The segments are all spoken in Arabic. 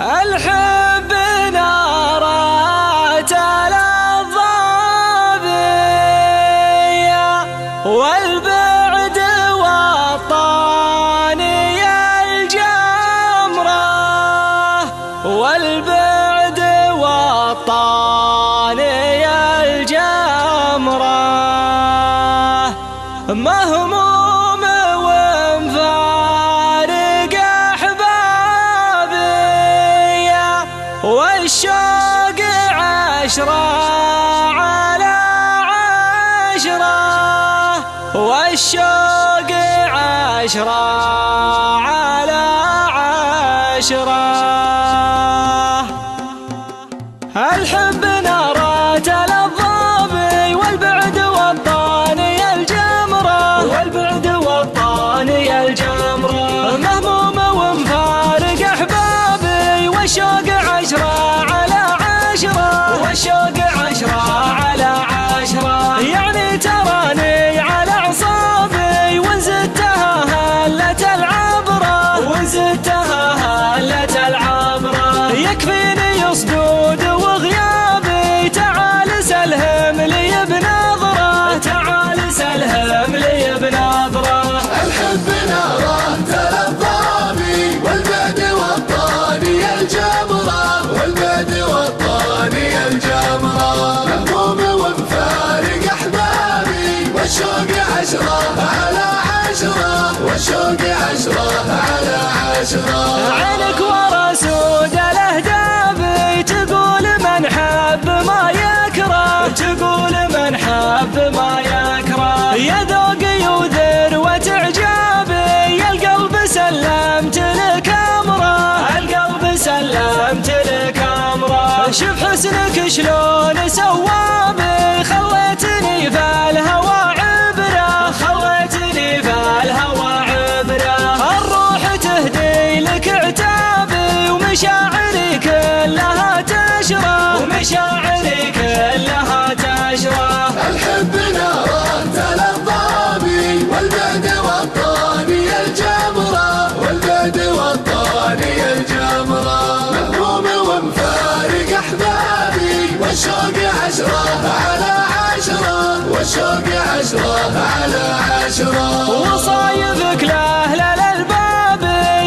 الحب نارات الضابية والبعد والطاني الجمرة والبعد والطاني الجمرة مهموم ومفارق أحبابي والشوق 10 على 10 والشوق 10 على 10 الحب نارات الضابي والبعد والطاني الجمرة والبعد والطاني الجمرة مهموم ومفارق أحبابي والشوق 10 على 10 والشوق 10 على 10 يعني تراني على أعصابي وانزدتها هلة العبرة وانزدتها هلة العبرة يكفيني صدود وغيابي تعال سلهم لي بنظرة تعال سلهم لي بنظرة الحب نارات الضابي والبعد والطاني الجمرة والبعد والطاني الجمرة مهموم ومفارق أحبابي والشوق 10 على 10 والشوق 10 على 10 عينك ورا سود الأهداب تقول من حب ما يكره تقول من حب ما يكره يا ذوقي وذروة إعجابي يا القلب سلمت لك أمره القلب سلمت لك أمره شوف حسنك شلون سوابي خليتني في الهوى عبرة خليتني في الهوى عبرة الروح تهدي لك عتابي ومشاعري كلها تشرى ومشاعري كلها تشرى الحب نارات الضابي والبعد والطاني الجمرة والبعد والطاني الجمرة مهموم ومفارق أحبابي والشوق 10 على 10 والشوق 10 على 10 وصايبك لأهل الألباب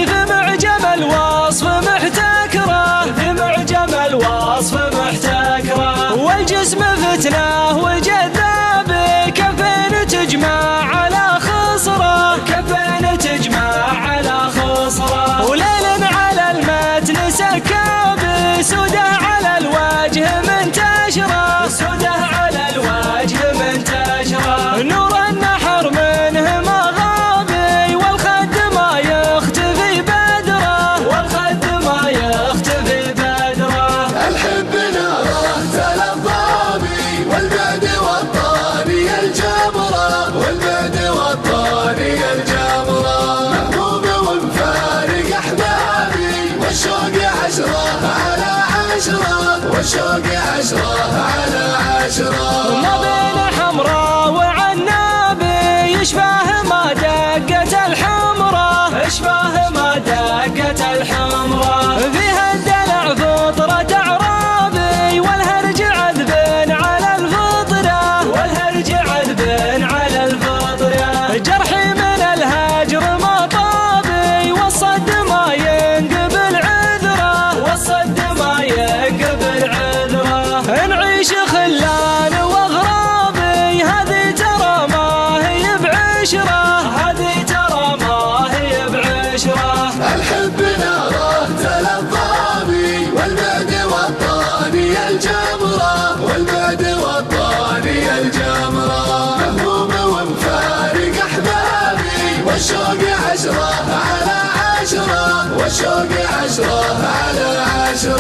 في معجم الوصف محتكرة في معجم الوصف محتكرة والجسم فتنة وجذاب كفين تجمع على خصرة كفين تجمع على خصرة وليل على المتن سكاب سودة على الوجه منتشرة سودة على الوجه منتشرة نور النحر منه ما غابي والخد ما يختفي بدره والخد ما يختفي بدره الحب نارات الضابي والبعد والطاني الجمرة والبعد والطاني الجمرة مهموم ومفارق أحبابي والشوق 10 على 10 والشوق 10 على 10 ما بين حمراء وعنابي يشبه ما دقت الحمراء يشبه ما دقت الحمراء فيها الدلع فطرة أعرابي والهرج عذب على الفطرة والهرج عذب على الفطرة جرحي من الهجر ما طابي والصد ما ينقبل عذره والصد ما ينقبل عذره نعيش خلان واغرابي هذه ترى ما هي بعشرة هذه ترى ما هي بعشرة الحب نارات الضابي والبعد والطاني الجمرة والبعد والطاني الجمرة مهموم ومفارق أحبابي والشوق 10 على 10 والشوق 10 على 10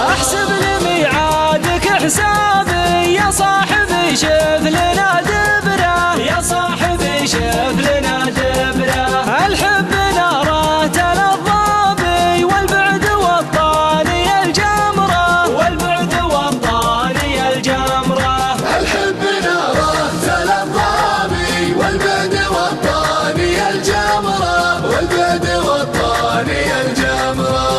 احسب لميعادك حسابي يا صاحبي شوف لنا دبره يا صاحبي شوف لنا دبره الحب نارات الضابي والبعد والطاني الجمره والبعد والطاني الجمره الحب نارات الضابي والبعد والطاني الجمرة والبعد والطاني الجمرة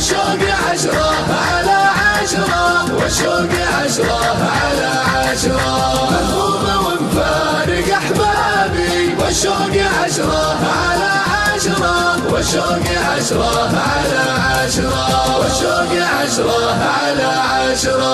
والشوق عشرة على عشرة، والشوق عشرة على عشرة. مهموم ومفارق أحبابي، والشوق عشرة على عشرة، والشوق عشرة على عشرة، والشوق عشرة على عشرة.